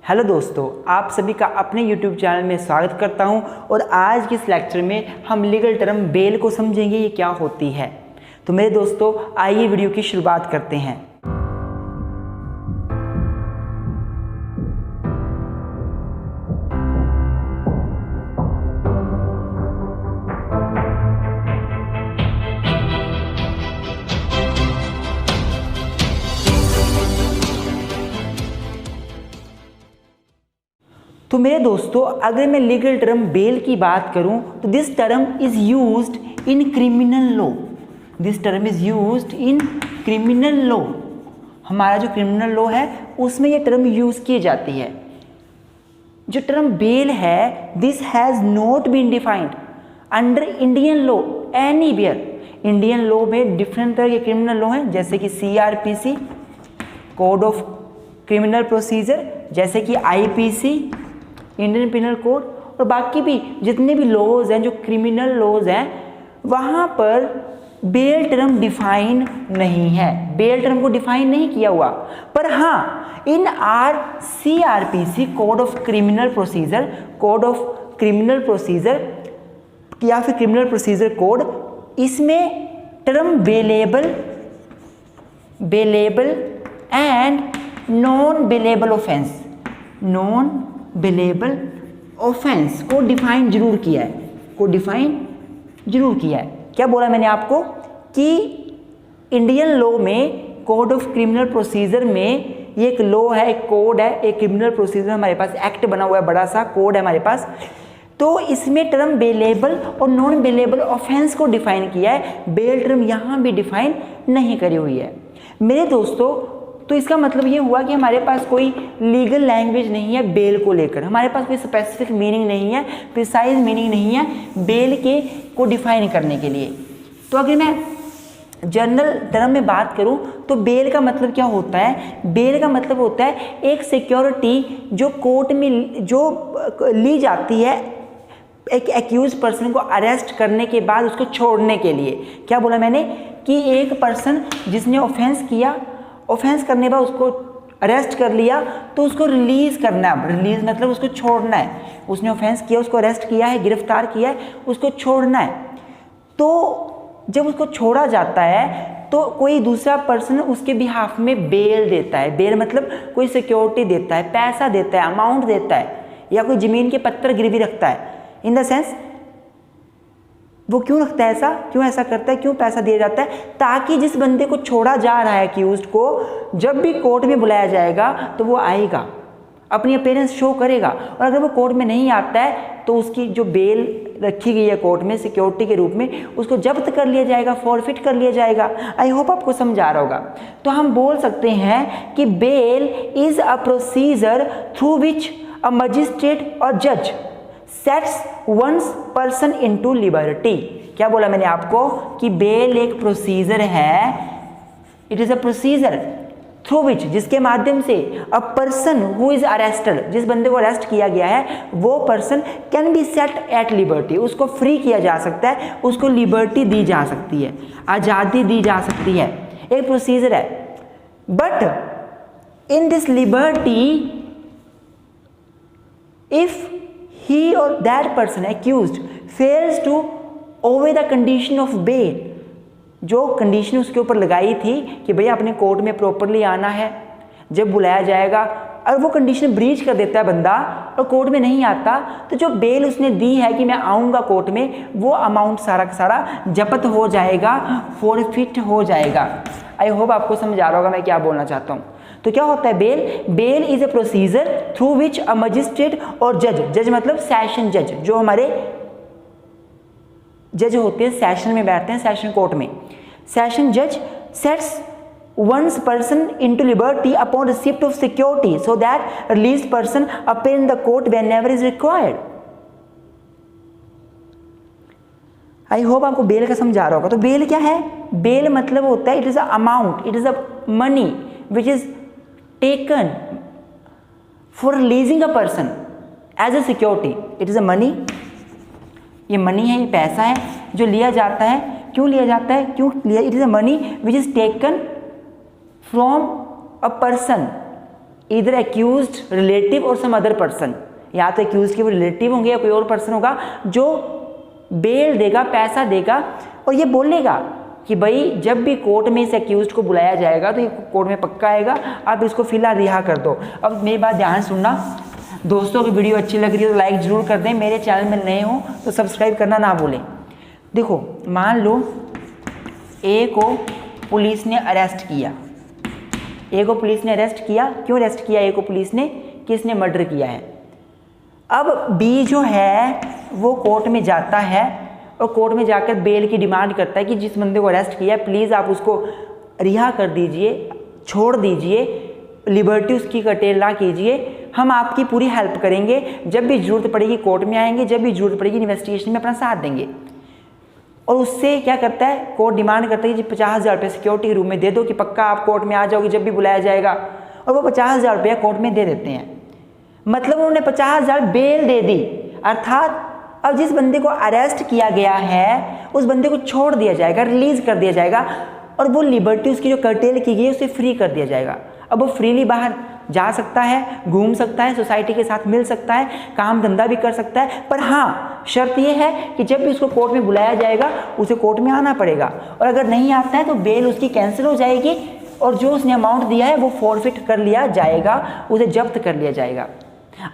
Hello दोस्तों, आप सभी का अपने YouTube चैनल में स्वागत करता हूं और आज के इस लेक्चर में हम लीगल टर्म बेल को समझेंगे ये क्या होती है। तो मेरे दोस्तों, आइए वीडियो की शुरुआत करते हैं। तो मेरे दोस्तों, अगर मैं लीगल टर्म बेल की बात करूं तो this term is used in criminal law. This term is used in criminal law. हमारा जो क्रिमिनल लॉ है उसमें ये टर्म यूज की जाती है। जो टर्म बेल है, this has not been defined under Indian law anywhere. Indian law में डिफरेंट तरह के क्रिमिनल लॉ हैं, जैसे कि CRPC, code of criminal procedure, जैसे कि IPC, इंडियन पिनल कोड, और बाकी भी जितने भी लॉज हैं, जो क्रिमिनल लॉज हैं, वहाँ पर बेल टर्म डिफाइन नहीं है। बेल टर्म को डिफाइन नहीं किया हुआ। पर हाँ, इन are CRPC, code of criminal procedure, code of criminal procedure या फिर क्रिमिनल प्रोसीजर कोड, इसमें term bailable and non bailable offence, non bailable offence को डिफाइन जरूर किया है, क्या बोला मैंने आपको कि इंडियन लॉ में कोड ऑफ क्रिमिनल प्रोसीजर में ये एक लॉ है, एक कोड है, एक क्रिमिनल प्रोसीजर हमारे पास एक्ट बना हुआ है, बड़ा सा कोड है हमारे पास। तो इसमें टर्म बेलेबल और नॉन बेलेबल ऑफेंस को डिफाइन किया है, बेल टर्म यहाँ भी डिफाइन नहीं करी हुई है मेरे दोस्तों। तो इसका मतलब ये हुआ कि हमारे पास कोई लीगल लैंग्वेज नहीं है बेल को लेकर, हमारे पास कोई स्पेसिफिक मीनिंग नहीं है, प्रिसाइज मीनिंग नहीं है बेल के को डिफाइन करने के लिए। तो अगर मैं जनरल टर्म में बात करूं तो बेल का मतलब क्या होता है? बेल का मतलब होता है एक सिक्योरिटी जो कोर्ट में जो ली जाती है एक एक्यूज पर्सन को अरेस्ट करने के बाद उसको छोड़ने के लिए। क्या बोला मैंने कि एक पर्सन जिसने ऑफेंस किया, ऑफेंस करने के बाद उसको अरेस्ट कर लिया, तो उसको रिलीज करना है। रिलीज मतलब उसको छोड़ना है। उसने ऑफेंस किया, उसको अरेस्ट किया है, गिरफ्तार किया है, उसको छोड़ना है। तो जब उसको छोड़ा जाता है तो कोई दूसरा पर्सन उसके बिहाफ में बेल देता है। बेल मतलब कोई सिक्योरिटी देता है, पैसा देता है, अमाउंट देता है, या कोई जमीन के पत्थर गिरवी रखता है। इन द सेंस वो क्यों रखता है ऐसा, क्यों ऐसा करता है, क्यों पैसा दिया जाता है? ताकि जिस बंदे को छोड़ा जा रहा है अक्यूज्ड को, जब भी कोर्ट में बुलाया जाएगा तो वो आएगा, अपनी अपीयरेंस शो करेगा, और अगर वो कोर्ट में नहीं आता है तो उसकी जो बेल रखी गई है कोर्ट में सिक्योरिटी के रूप में, उसको जब्त कर लिया जाएगा, फॉरफिट कर लिया जाएगा। आई होप आपको समझ आ रहा होगा। तो हम बोल सकते हैं कि bail is a procedure through which a magistrate और जज sets one's person into liberty. क्या बोला मैंने आपको कि बेल एक प्रोसीजर है, it is a procedure through which, जिसके माध्यम से a person who is arrested, जिस बंदे को अरेस्ट किया गया है, वो person can be set at liberty, उसको फ्री किया जा सकता है, उसको लिबर्टी दी जा सकती है, आज़ादी दी जा सकती है, एक प्रोसीजर है। But in this liberty if he or that person accused fails to obey the condition of bail, जो कंडीशन उसके ऊपर लगाई थी कि भैया अपने कोर्ट में प्रॉपरली आना है जब बुलाया जाएगा, और वो कंडीशन ब्रीच कर देता है बंदा और कोर्ट में नहीं आता, तो जो बेल उसने दी है कि मैं आऊँगा कोर्ट में, वो अमाउंट सारा का सारा जब्त हो जाएगा, फॉरफिट हो जाएगा। आई होप आपको समझ आ रहा होगा मैं क्या बोलना चाहता हूँ। तो क्या होता है bell? Bell is a procedure through which a magistrate और जज, जज मतलब सेशन जज, जो हमारे जज होते हैं सेशन में बैठते हैं, सेशन कोर्ट में, सेशन जज sets one's person into liberty upon receipt of security so that release person appear in the court whenever is required. I hope आपको बेल का समझ आ रहा होगा। तो बेल क्या है? बेल मतलब होता है it is a amount, it is a money which is taken for releasing a person as a security. It is a money, ये मनी है, ये पैसा है जो लिया जाता है। क्यों लिया जाता है, क्यों लिया? It is a money which is taken from a person इधर एक्यूज्ड, रिलेटिव और सम अदर पर्सन, या तो एक्यूज के वो रिलेटिव होंगे या कोई और पर्सन होगा जो बेल देगा, पैसा देगा और ये बोलेगा कि भाई जब भी कोर्ट में इस एक्यूज को बुलाया जाएगा तो ये कोर्ट में पक्का आएगा, आप इसको फिलहाल रिहा कर दो। अब मेरी बात ध्यान सुनना दोस्तों, की वीडियो अच्छी लग रही है तो लाइक ज़रूर कर दें, मेरे चैनल में नए हो तो सब्सक्राइब करना ना भूलें। देखो मान लो ए को पुलिस ने अरेस्ट किया, ए को पुलिस ने अरेस्ट किया, क्यों अरेस्ट किया ए को पुलिस ने, कि इसने मर्डर किया है। अब बी जो है वो कोर्ट में जाता है और कोर्ट में जाकर बेल की डिमांड करता है कि जिस बंदे को अरेस्ट किया है प्लीज़ आप उसको रिहा कर दीजिए, छोड़ दीजिए, लिबर्टी उसकी कर्टेल ना कीजिए, हम आपकी पूरी हेल्प करेंगे, जब भी ज़रूरत पड़ेगी कोर्ट में आएंगे, जब भी ज़रूरत पड़ेगी इन्वेस्टिगेशन में अपना साथ देंगे। और उससे क्या करता है, कोर्ट डिमांड करता है कि 50,000 रुपये सिक्योरिटी के रूम में दे दो कि पक्का आप कोर्ट में आ जाओगे जब भी बुलाया जाएगा, और वो 50,000 रुपया कोर्ट में दे देते हैं। मतलब उन्होंने 50,000 बेल दे दी, अर्थात अब जिस बंदे को अरेस्ट किया गया है उस बंदे को छोड़ दिया जाएगा, रिलीज कर दिया जाएगा, और वो लिबर्टी उसकी जो कर्टेल की गई है उसे फ्री कर दिया जाएगा। अब वो फ्रीली बाहर जा सकता है, घूम सकता है, सोसाइटी के साथ मिल सकता है, काम धंधा भी कर सकता है, पर हाँ शर्त ये है कि जब भी उसको कोर्ट में बुलाया जाएगा उसे कोर्ट में आना पड़ेगा, और अगर नहीं आता है तो बेल उसकी कैंसिल हो जाएगी और जो उसने अमाउंट दिया है वो फॉरफिट कर लिया जाएगा, उसे जब्त कर लिया जाएगा।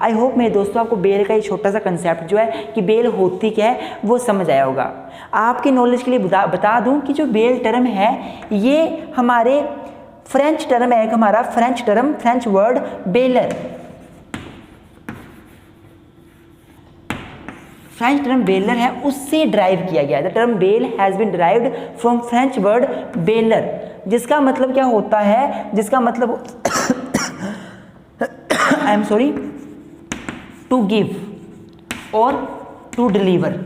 आई होप मेरे दोस्तों आपको बेल का ये छोटा सा कंसेप्ट जो है कि बेल होती क्या है वो समझ आया होगा। आपकी नॉलेज के लिए बता दूं कि जो बेल टर्म है ये हमारे फ्रेंच टर्म है, एक हमारा French term, French word bailer, French term bailer है, उससे ड्राइव किया गया। The term bail has been derived from French word bailer, जिसका मतलब क्या होता है, जिसका मतलब I am sorry, to give और टू डिलीवर।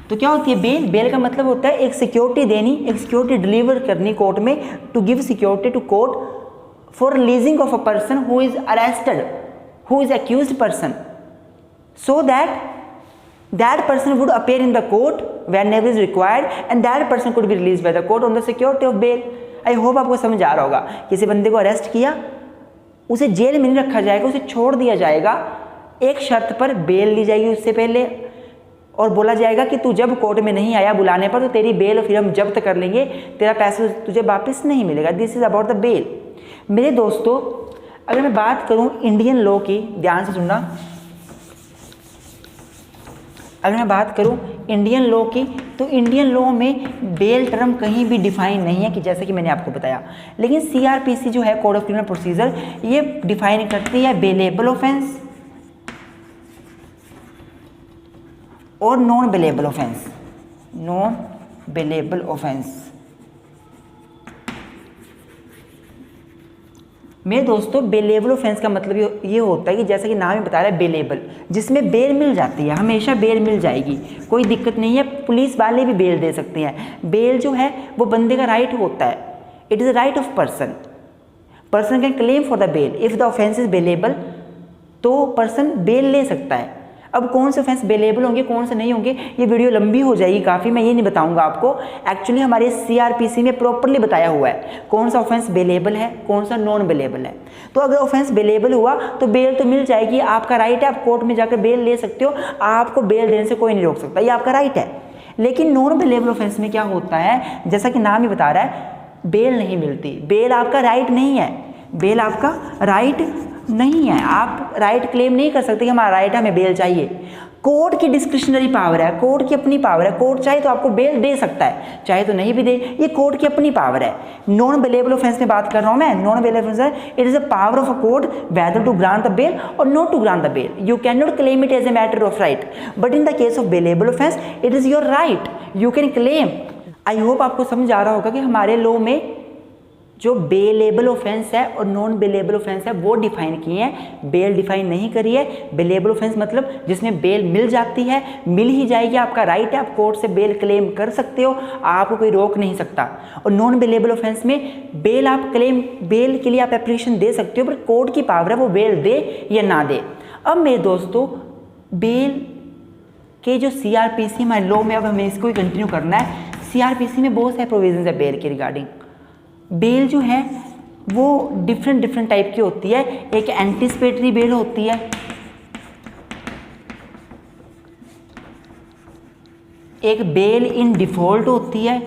तो क्या होती है बेल, बेल का मतलब होता है एक सिक्योरिटी देनी, एक सिक्योरिटी डिलीवर करनी कोर्ट में, to give security to court for releasing of a person who is arrested, who is accused person, so that that person would appear in the court whenever is required and that person could be released by the court on the security of bail। I hope आपको समझ आ रहा होगा। किसी बंदे को arrest किया, उसे jail में नहीं रखा जाएगा, उसे छोड़ दिया जाएगा, एक शर्त पर बेल ली जाएगी उससे पहले, और बोला जाएगा कि तू जब कोर्ट में नहीं आया बुलाने पर तो तेरी बेल फिर हम जब्त कर लेंगे, तेरा पैसा तुझे वापस नहीं मिलेगा। This is about the bail. मेरे दोस्तों अगर मैं बात करूं इंडियन लॉ की, ध्यान से सुनना, अगर मैं बात करूं इंडियन लॉ की तो इंडियन लॉ में बेल टर्म कहीं भी डिफाइन नहीं है कि जैसे कि मैंने आपको बताया, लेकिन सीआरपीसी जो है कोड ऑफ क्रिमिनल प्रोसीजर ये डिफाइन करती है बेलेबल ऑफेंस और non bailable offence. Non bailable offence मेरे दोस्तों बेलेबल ऑफेंस का मतलब ये होता है कि जैसा कि नाम ही बता रहा है बेलेबल, जिसमें बेल मिल जाती है, हमेशा बेल मिल जाएगी, कोई दिक्कत नहीं है, पुलिस वाले भी बेल दे सकते हैं। बेल जो है वो बंदे का राइट होता है, it is a right of person, person can claim for the bail if the offence is bailable, तो पर्सन बेल ले सकता है। अब कौन से ऑफेंस बेलेबल होंगे कौन से नहीं होंगे ये वीडियो लंबी हो जाएगी काफ़ी, मैं ये नहीं बताऊंगा आपको। एक्चुअली हमारे सीआरपीसी में प्रॉपरली बताया हुआ है कौन सा ऑफेंस बेलेबल है कौन सा नॉन बेलेबल है। तो अगर ऑफेंस बेलेबल हुआ तो बेल तो मिल जाएगी, आपका राइट है, आप कोर्ट में जाकर बेल ले सकते हो, आपको बेल देने से कोई नहीं रोक सकता, ये आपका राइट है। लेकिन नॉन बेलेबल ऑफेंस में क्या होता है, जैसा कि नाम ही बता रहा है बेल नहीं मिलती, बेल आपका राइट नहीं है, बेल आपका राइट नहीं है, आप राइट क्लेम नहीं कर सकते कि हमारा राइट है हमें बेल चाहिए। कोर्ट की डिस्क्रिशनरी पावर है, कोर्ट की अपनी पावर है, कोर्ट चाहे तो आपको बेल दे सकता है चाहे तो नहीं भी दे, ये कोर्ट की अपनी पावर है। नॉन बेलेबल ऑफेंस में बात कर रहा हूं मैं, non bailable offence it is a power of a court whether to grant the bail or not to grant the bail, you can not claim it as a matter of right, but in the case of bailable offence it is your right, you can claim. I hope आपको समझ आ रहा होगा कि हमारे law में जो bailable offence है और नॉन बेलेबल ऑफेंस है वो डिफाइन किए हैं, बेल डिफाइन नहीं करी है। बेलेबल ऑफेंस मतलब जिसमें बेल मिल जाती है, मिल ही जाएगी, आपका राइट है, आप कोर्ट से बेल क्लेम कर सकते हो, आपको कोई रोक नहीं सकता। और नॉन बेलेबल ऑफेंस में बेल आप क्लेम, बेल के लिए आप एप्लीकेशन दे सकते हो, पर कोर्ट की पावर है वो बेल दे या ना दे। अब मेरे दोस्तों बेल के जो सीआरपीसी हमारे लॉ में, अब हमें इसको ही कंटिन्यू करना है। सीआरपीसी में बहुत सारे प्रोविजंस है बेल के रिगार्डिंग। बेल जो है वो डिफरेंट टाइप की होती है। एक एंटिसिपेटरी बेल होती है, एक बेल इन डिफॉल्ट होती है,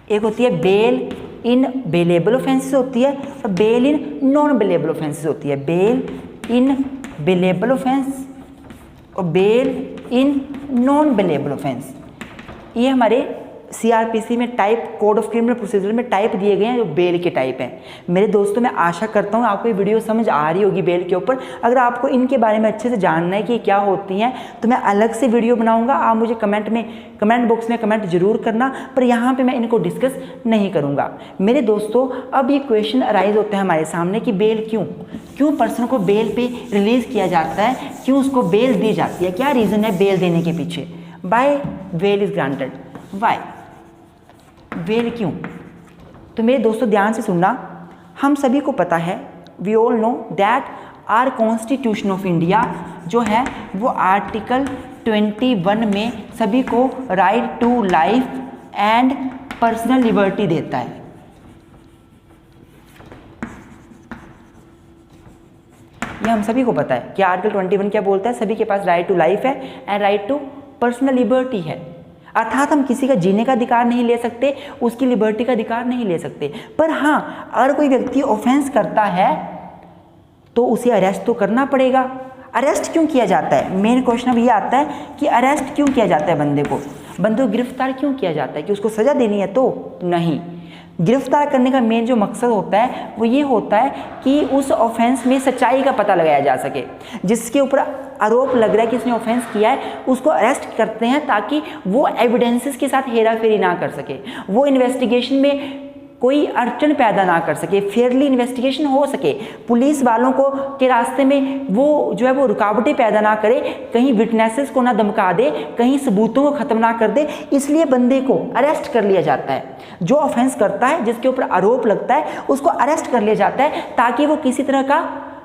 एक होती है बेल इन बेलेबल ऑफेंसेस होती है, और bail in non bailable offences होती है। बेल इन बेलेबल ऑफेंस और bail in non bailable offence, ये हमारे सीआरपीसी में type, code of criminal procedure में टाइप दिए गए हैं जो बेल के टाइप हैं। मेरे दोस्तों, मैं आशा करता हूँ आपको ये वीडियो समझ आ रही होगी बेल के ऊपर। अगर आपको इनके बारे में अच्छे से जानना है कि क्या होती हैं तो मैं अलग से वीडियो बनाऊंगा, आप मुझे कमेंट बॉक्स में कमेंट जरूर करना, पर यहाँ पे मैं इनको डिस्कस नहीं करूँगा। मेरे दोस्तों, अब ये क्वेश्चन अराइज होते हैं हमारे सामने कि बेल क्यों पर्सन को बेल पे रिलीज़ किया जाता है, क्यों उसको बेल दी जाती है, क्या रीज़न है बेल देने के पीछे। Why bail is granted, why, bail क्यों। तो मेरे दोस्तों ध्यान से सुनना, हम सभी को पता है, we all know that our constitution of India जो है वो आर्टिकल 21 में सभी को right to life and personal liberty देता है। ये हम सभी को पता है कि आर्टिकल 21 क्या बोलता है, सभी के पास राइट टू लाइफ है and right to personal liberty है। अर्थात हम किसी का जीने का अधिकार नहीं ले सकते, उसकी लिबर्टी का अधिकार नहीं ले सकते। पर हाँ, अगर कोई व्यक्ति ऑफेंस करता है तो उसे अरेस्ट तो करना पड़ेगा। अरेस्ट क्यों किया जाता है, मेन क्वेश्चन अब ये आता है कि अरेस्ट क्यों किया जाता है, बंदे को गिरफ्तार क्यों किया जाता है, कि उसको सज़ा देनी है तो नहीं। गिरफ्तार करने का मेन जो मकसद होता है वो ये होता है कि उस ऑफेंस में सच्चाई का पता लगाया जा सके। जिसके ऊपर आरोप लग रहा है कि इसने ऑफेंस किया है, उसको अरेस्ट करते हैं ताकि वो एविडेंसेस के साथ हेरा फेरी ना कर सके, वो इन्वेस्टिगेशन में कोई अड़चन पैदा ना कर सके, फेयरली इन्वेस्टिगेशन हो सके, पुलिस वालों को के रास्ते में वो जो है वो रुकावटें पैदा ना करे, कहीं विटनेसेस को ना धमका दे, कहीं सबूतों को ख़त्म ना कर दे। इसलिए बंदे को अरेस्ट कर लिया जाता है। जो ऑफेंस करता है, जिसके ऊपर आरोप लगता है, उसको अरेस्ट कर लिया जाता है ताकि वो किसी तरह का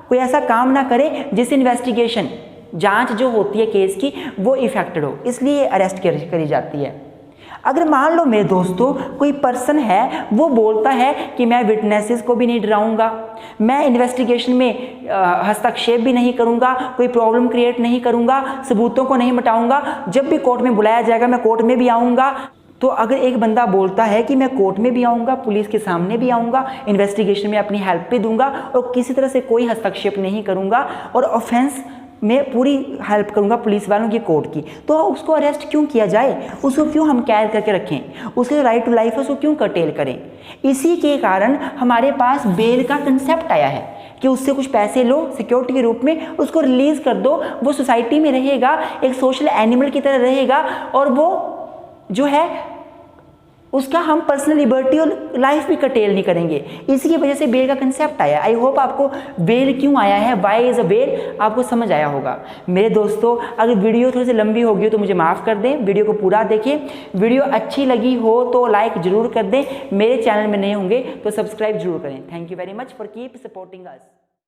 कोई ऐसा काम ना करे जिससे इन्वेस्टिगेशन, जाँच जो होती है केस की, वो इफेक्टेड हो, इसलिए अरेस्ट करी जाती है। अगर मान लो मेरे दोस्तों कोई पर्सन है, वो बोलता है कि मैं विटनेसेस को भी नहीं डराऊंगा, मैं इन्वेस्टिगेशन में हस्तक्षेप भी नहीं करूंगा, कोई प्रॉब्लम क्रिएट नहीं करूंगा, सबूतों को नहीं मिटाऊंगा, जब भी कोर्ट में बुलाया जाएगा मैं कोर्ट में भी आऊँगा। तो अगर एक बंदा बोलता है कि मैं कोर्ट में भी आऊँगा, पुलिस के सामने भी आऊँगा, इन्वेस्टिगेशन में अपनी हेल्प भी दूंगा और किसी तरह से कोई हस्तक्षेप नहीं करूँगा और ऑफेंस में पूरी हेल्प करूंगा पुलिस वालों की, कोर्ट की, तो उसको अरेस्ट क्यों किया जाए, उसको क्यों हम कैद करके रखें, उसके राइट टू लाइफ है उसको क्यों कर्टेल करें। इसी के कारण हमारे पास बेल का कंसेप्ट आया है कि उससे कुछ पैसे लो सिक्योरिटी के रूप में, उसको रिलीज़ कर दो, वो सोसाइटी में रहेगा, एक सोशल एनिमल की तरह रहेगा और वो जो है उसका हम पर्सनल लिबर्टी और लाइफ भी कर्टेल नहीं करेंगे। इसी की वजह से बेल का कंसेप्ट आया। आई होप आपको बेल क्यों आया है, वाई इज़ अ बेल, आपको समझ आया होगा। मेरे दोस्तों, अगर वीडियो थोड़ी सी लंबी होगी तो मुझे माफ़ कर दें, वीडियो को पूरा देखें। वीडियो अच्छी लगी हो तो लाइक ज़रूर कर दें, मेरे चैनल में नए होंगे तो सब्सक्राइब जरूर करें। Thank you very much for keep supporting us.